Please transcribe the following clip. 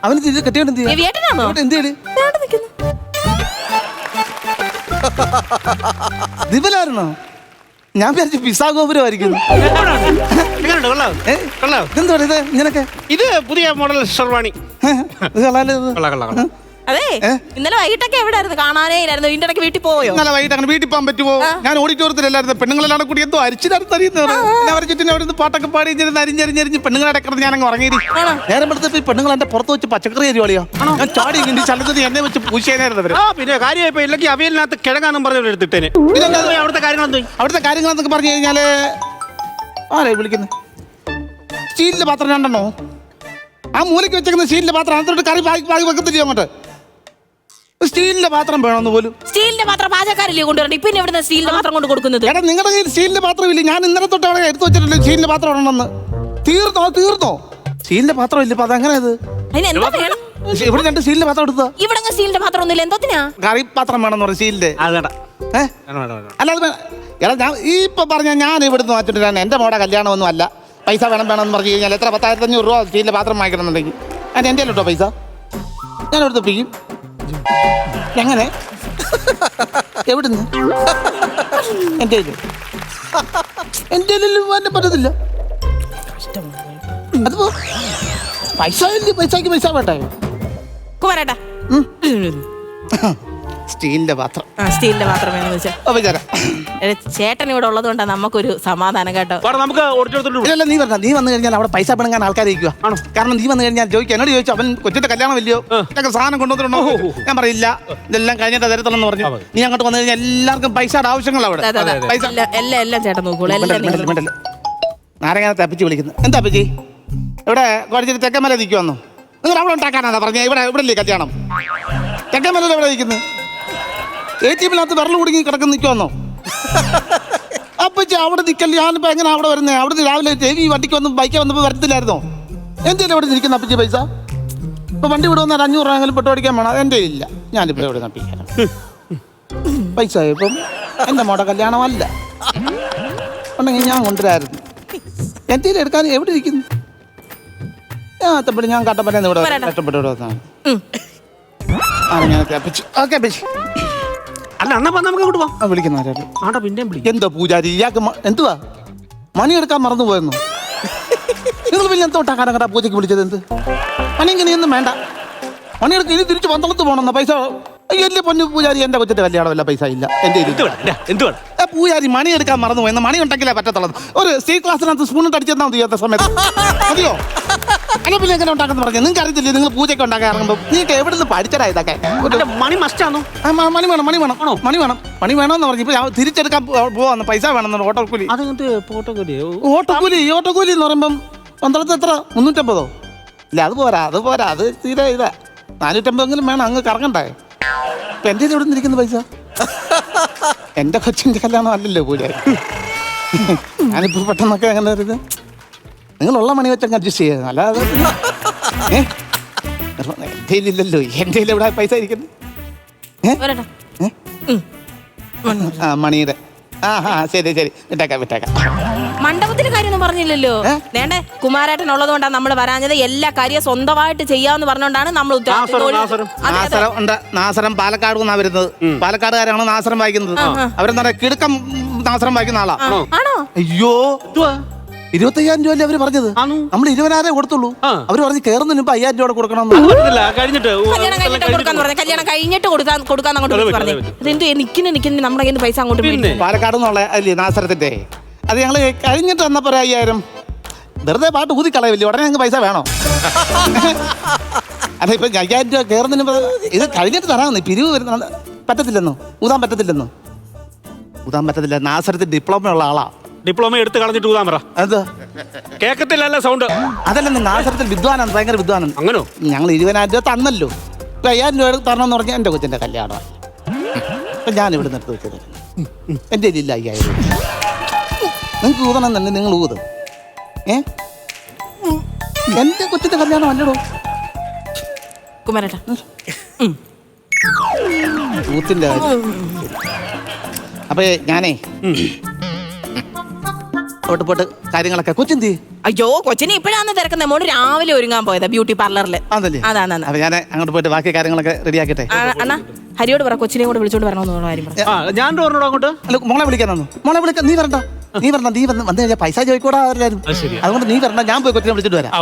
അവന് തിരിച്ച് കെട്ടിയോണ്ട് എന്ത് ചെയ്യും? രവിയേട്ടനാണോ? എന്ത് ചെയ്ത് ദാണ്ട് നിക്കുന്നു. ദിവലായിരുന്നോ? ഞാൻ വിചാരിച്ചു പിസാ ഗോപുരമായിരിക്കുന്നു. എന്തോ ഇത് ഇങ്ങനൊക്കെ? ഇത് പുതിയ മോഡൽ ഷെർവാണി. ഇത് കളാലോ ഇത്? അതെ ഇന്നലെ വൈകിട്ടൊക്കെ എവിടെയായിരുന്നു? കാണാനേ ഇല്ലായിരുന്നു. ഇതിന്റെ ഇടയ്ക്ക് വീട്ടിൽ പോയോ? ഇന്നലെ വൈകിട്ട് അങ്ങനെ വീട്ടിൽ പോകാൻ പറ്റുമോ? ഞാൻ ഓഡിറ്റോറിയത്തിലല്ലായിരുന്നു. പെണ്ണുങ്ങളെല്ലാം കൂടി എന്തോ അരിച്ചിനടുത്ത് അറിയുന്നത്. അവരെ ചുറ്റിനും അവിടെ നിന്ന് പാട്ടൊക്കെ പാടി അരിഞ്ഞരിഞ്ഞ് പെണ്ണുങ്ങളെ കിടന്ന് ഞാനങ്ങ് ഉറങ്ങിയിരി. നേരം എടുത്തപ്പോ ഈ പെണ്ണുങ്ങൾ എന്റെ പുറത്ത് വെച്ച് പച്ചക്കറി അരിവാളിയോ ഞാൻ ചാടി ഇങ്ങനെ ചലത്തിൽ എന്നെ വെച്ച് പൂശേനായിരുന്നു അവര്. പിന്നെ കാര്യമായിപ്പോ ഇല്ലെങ്കിൽ അവിയലിനകത്ത് കിഴങ്ങാന്നും പറഞ്ഞു എടുത്തിട്ടേന്. അവിടുത്തെ കാര്യങ്ങളെന്നൊക്കെ പറഞ്ഞു കഴിഞ്ഞാല് ആരെ വിളിക്കുന്നത്? സ്റ്റീലിന്റെ പാത്രം രണ്ടെണ്ണോ? ആ മൂലയ്ക്ക് വെച്ചേക്കുന്ന സ്റ്റീലിന്റെ പാത്രം അതിനകത്തോട്ട് കറി പാകി വെക്കത്തില്ല. അങ്ങോട്ട് സ്റ്റീലിന്റെ പാത്രം വേണമെന്ന് പോലും. സ്റ്റീലിന്റെ പാത്രം പാചകക്കാരില്ലേ കൊണ്ടുവരണ്ട? പിന്നെ എവിടെ സ്റ്റീലിന്റെ പാത്രം കൊണ്ട് കൊടുക്കുന്നത്? എടാ നിങ്ങളുടെ കയ്യിൽ സ്റ്റീലിന്റെ പാത്രം ഇല്ല. ഞാൻ ഇന്നലെ തൊട്ട് അവിടെ എടുത്തു വെച്ചിട്ടില്ല സ്റ്റീലിന്റെ പാത്രം ഉണ്ടെന്ന്. തീർന്നോ സ്റ്റീലിന്റെ പാത്രം ഇല്ല. അതെങ്ങനെ ഇത്? അതിന് എന്താ വേണം? ഇവിടെ രണ്ട് സ്റ്റീലിന്റെ പാത്രം എടുത്താ. ഇവിടെ സ്റ്റീലിന്റെ പാത്രം ഒന്നുമില്ല. എന്തോത്തിനാ? കറി പാത്രം വേണമെന്ന് പറഞ്ഞു സ്റ്റീലിന്റെ. അല്ലാതെ എടാ ഞാൻ ഈ ഇപ്പൊ പറഞ്ഞ ഞാൻ ഇവിടുന്ന് വാങ്ങിച്ചിട്ടാണ്. എന്റെ മോടെ കല്യാണമൊന്നും അല്ല. പൈസ വേണമെന്ന് പറഞ്ഞു കഴിഞ്ഞാൽ എത്ര 10,500 രൂപ സ്റ്റീലിന്റെ പാത്രം വാങ്ങിക്കണമെന്നുണ്ടെങ്കിൽ അതിന് എൻ്റെ കേട്ടോ പൈസ ഞാൻ എടുത്ത് ഒപ്പിക്കും. എങ്ങനെ? എവിടുന്ന്? എൻ്റെ എൻ്റെ പറ്റത്തില്ല. അതിപ്പോ പൈസക്ക് പൈസ വേട്ടായോ? കുമാരേട്ടാ സ്റ്റീലിന്റെ പാത്രം. സ്റ്റീലിന്റെ പാത്രം വേണമെന്ന് വെച്ചാൽ ചേട്ടൻ ഇവിടെ ഉള്ളത് കൊണ്ടാണ് നമുക്കൊരു സമാധാനം കേട്ടോ. നമുക്ക് ഇല്ല നീ പറഞ്ഞ നീ വന്നു കഴിഞ്ഞാൽ അവിടെ പൈസ പെണങ്ങാൻ ആൾക്കാരിക്കുക. കാരണം നീ വന്നു കഴിഞ്ഞാൽ ചോദിക്കും എന്നോട് ചോദിച്ചു അവൻ കൊച്ചിന്റെ കല്യാണം വലിയോ സാധനം കൊണ്ടുവന്നിട്ടുണ്ടോ? ഞാൻ പറയില്ല ഇതെല്ലാം കഴിഞ്ഞിട്ട് തരത്തുള്ളെന്ന് പറഞ്ഞു. നീ അങ്ങോട്ട് വന്നു കഴിഞ്ഞാൽ എല്ലാവർക്കും പൈസയുടെ ആവശ്യങ്ങൾ അവിടെ പൈസ എല്ലാം ചേട്ടൻ നോക്കോളൂ. നാരങ്ങനെ തപ്പിച്ച് വിളിക്കുന്നു. എന്താ അപ്പച്ചി ഇവിടെ കുറച്ചിട്ട് തെക്കമല നിൽക്കുവന്നോ? നിങ്ങൾ അവിടെ ഉണ്ടാക്കാനാ പറഞ്ഞ ഇവിടെ ഇല്ലേ കല്യാണം? തെക്കമല എവിടെ നിൽക്കുന്നത്? ATM-നകത്ത് വിരൽ കുടുങ്ങി കിടക്കുന്ന നിൽക്കുവന്നോ? അപ്പച്ചി അവിടെ നിൽക്കല്ലേ. ഞാനിപ്പോ എങ്ങനെ അവിടെ വരുന്നേ? അവിടെ രാവിലെ ഈ വണ്ടിക്ക് വന്ന് ബൈക്ക് വന്നപ്പോ വരത്തില്ലായിരുന്നോ? എന്തെങ്കിലും അവിടെ നിൽക്കുന്ന അപ്പച്ചി പൈസ? ഇപ്പൊ വണ്ടി ഇവിടെ വന്നാൽ 500 രൂപ പെട്ട് ഓടിക്കാൻ വേണം. അതെന്റെ ഇല്ല. ഞാനിപ്പോ എവിടെ നപ്പിക്കാനും പൈസ ഇപ്പം എന്റെ മോടെ കല്യാണമല്ല ഉണ്ടെങ്കിൽ ഞാൻ കൊണ്ടുവരായിരുന്നു. എന്റെ എടുക്കാൻ എവിടെ ഇരിക്കുന്നു? ഞാൻ കട്ടപ്പന ഇവിടെ കഷ്ടപ്പെട്ട് ഇവിടെ വന്നാണ്. അല്ല അണ്ണ നമുക്ക് അങ്ങോട്ട് പോവാം. വിളിക്കുന്ന പിന്നെ എന്തോ പൂജാരി ഇയാൾക്ക് എന്തുവാ മണി എടുക്കാൻ മറന്നു പോയെന്നു? നിങ്ങൾ പിന്നെ എന്തോട്ടാക്കാനാ കണ്ടാ പൂജയ്ക്ക് വിളിച്ചത്? എന്ത് മണി ഇങ്ങനെയൊന്നും വേണ്ട. മണിയെടുത്ത് ഇനി തിരിച്ച് പന്തളത്ത് പോകണമെന്ന പൈസ. എന്റെ പൊന്നു പൂജാരി എന്റെ കൊച്ചിന്റെ കല്യാണമല്ല പൈസ ഇല്ല എന്റെ. പൂജാരി മണി എടുക്കാൻ മറന്നു പോയെന്ന മണി ഉണ്ടെങ്കിലേ പറ്റത്തുള്ളത്. ഒരു സ്റ്റീൽ ക്ലാസ്സിനകത്ത് സ്പൂണിട്ട് അടിച്ചെന്നാ മതി ചെയ്യാത്ത സമയത്ത് മതിയോ? അല്ല പിന്നെ എങ്ങനെ ഉണ്ടാക്കുന്ന പറഞ്ഞു നിങ്ങൾക്ക് അറിയത്തില്ലേ? നിങ്ങൾ പൂജയ്ക്ക് ഉണ്ടാക്കാൻ ഇറങ്ങുമ്പോൾ നിങ്ങൾക്ക് എവിടെ നിന്ന് പഠിച്ചടാ ഇതൊക്കെ? മണി മസ്റ്റാണോ? മണി വേണമെന്ന് പറഞ്ഞു. ഇപ്പൊ തിരിച്ചെടുക്കാൻ പോവാന്ന് പൈസ വേണമെന്ന്. ഓട്ടോക്കൂലി എന്ന് പറയുമ്പം പന്തളത്ത് എത്ര 350? ഇല്ല അത് പോരാ അത് തീരെ ഇതാ 450 വേണം. അങ്ങ് കറങ്ങണ്ടേ? ഇപ്പൊ എൻ്റെ എവിടെ നിന്നിരിക്കുന്ന പൈസ? എന്റെ കൊച്ചിന്റെ കല്യാണം അല്ലല്ലോ പൂജാരി. ഞാനിപ്പോ പെട്ടെന്നൊക്കെ അങ്ങനെ ഒരു നിങ്ങളുള്ള മണി വെച്ചങ്ങ് അഡ്ജസ്റ്റ് ചെയ്യാം. അല്ലാതെ എൻ്റെ ഇല്ലല്ലോ. എൻ്റെ എവിടെ പൈസ ഇരിക്കുന്നു? മണിയുടെ ശരി വിട്ടേക്കാം. മണ്ഡപത്തിന്റെ കാര്യമൊന്നും പറഞ്ഞില്ലല്ലോ. വേണ്ടേ കുമാരേട്ടൻ ഉള്ളത് കൊണ്ടാണ് നമ്മൾ വരാഞ്ഞത്. എല്ലാ കാര്യം സ്വന്തമായിട്ട് ചെയ്യാന്ന് പറഞ്ഞോണ്ടാണ് നമ്മൾ നാസരം പാലക്കാട് നിന്നാ വരുന്നത്. പാലക്കാടുകാരാണ് നാസരം വായിക്കുന്നത്. അവരെന്താ പറയാ കിടുക്കം നാസരം വായിക്കുന്ന ആളാ. ആണോ? അയ്യോ 25,000 രൂപ അവർ പറഞ്ഞത്. നമ്മൾ 20,000 കൊടുത്തുള്ളൂ. അവര് പറഞ്ഞ് കയറുന്നതിന് മുമ്പ് 5,000 രൂപ കൊടുക്കണം. കല്യാണം കഴിഞ്ഞിട്ട് കൊടുക്കാൻ അങ്ങോട്ട് പറഞ്ഞു. നിൽക്കുന്ന നമ്മുടെ കയ്യിൽ പൈസ അങ്ങോട്ട് പാലക്കാട് നിന്നുള്ള അല്ലേ നാസരത്തിന്റെ അത് ഞങ്ങള് കഴിഞ്ഞിട്ട് വന്നപ്പോ 5,000 വെറുതെ പാട്ട് ഊതി കളയില്ലേ? ഉടനെ ഞങ്ങൾക്ക് പൈസ വേണോ? അതെ ഇപ്പൊ 5,000 രൂപ കയറുന്നതിന് ഇത് കഴിഞ്ഞിട്ട് തരാമെന്ന്. പിരിവ് വരുന്ന പറ്റത്തില്ലെന്നോ? ഊതാൻ പറ്റത്തില്ല. നാസരത്തിൽ ഡിപ്ലോമ ഉള്ള ആളാ. ഡിപ്ലോമ എടുത്ത് കളഞ്ഞിട്ട് ഊതാൻ പറ. എന്താ കേക്കത്തില്ലല്ലോ സൗണ്ട്? അതല്ലെന്ന് നാസരത്തിൽ വിദ്വാനാണ്, ഭയങ്കര വിദ്വാനാണ്. അങ്ങനോ? ഞങ്ങൾ 20,000 രൂപ തന്നല്ലോ. ഇപ്പൊ 5,000 രൂപ തരണമെന്ന് പറഞ്ഞാൽ എന്റെ കൊച്ചിന്റെ കല്യാണം. അപ്പൊ ഞാൻ ഇവിടെ നിർത്തി വെച്ചത് എന്റെ ഇല്ല 5,000 രൂപ. നിങ്ങൾക്ക് ഊതണം തന്നെ നിങ്ങൾ ഊത്. എന്റെ കൊച്ചിന്റെ കല്യാണം അല്ലടോ കുമാരേട്ടാ. ഊത്തിന്റെ അപ്പൊ ഞാനേ അവിടെ പോയിട്ട് കാര്യങ്ങളൊക്കെ കൊച്ചെന്തി അയ്യോ കൊച്ചിനെ ഇപ്പോഴാണ് തിരക്കുന്നത്. മോള് രാവിലെ ഒരുങ്ങാൻ പോയത് ബ്യൂട്ടി പാർലറിൽ. അതല്ലേ? അതാണ്. അപ്പൊ ഞാൻ അങ്ങോട്ട് പോയിട്ട് ബാക്കി കാര്യങ്ങളൊക്കെ റെഡിയാക്കട്ടെ. അണ്ണാ ഹരിയോട് പറ കൊച്ചിനെ കൂടെ വിളിച്ചോണ്ട് വരണമെന്നുള്ള കാര്യം പറ. ഞാൻ പറഞ്ഞോളൂ അങ്ങോട്ട്. അല്ല മോളെ വിളിക്കാനോ? മോളെ വിളിക്കാൻ നീ വരണ്ട. നീ വന്ന് കഴിഞ്ഞാൽ പൈസ ചോദിക്കൂടാ അവരാരും. അതുകൊണ്ട് നീ വരണ്ട, ഞാൻ പോയി കൊച്ചിനെ വിളിച്ചിട്ട് വരാം.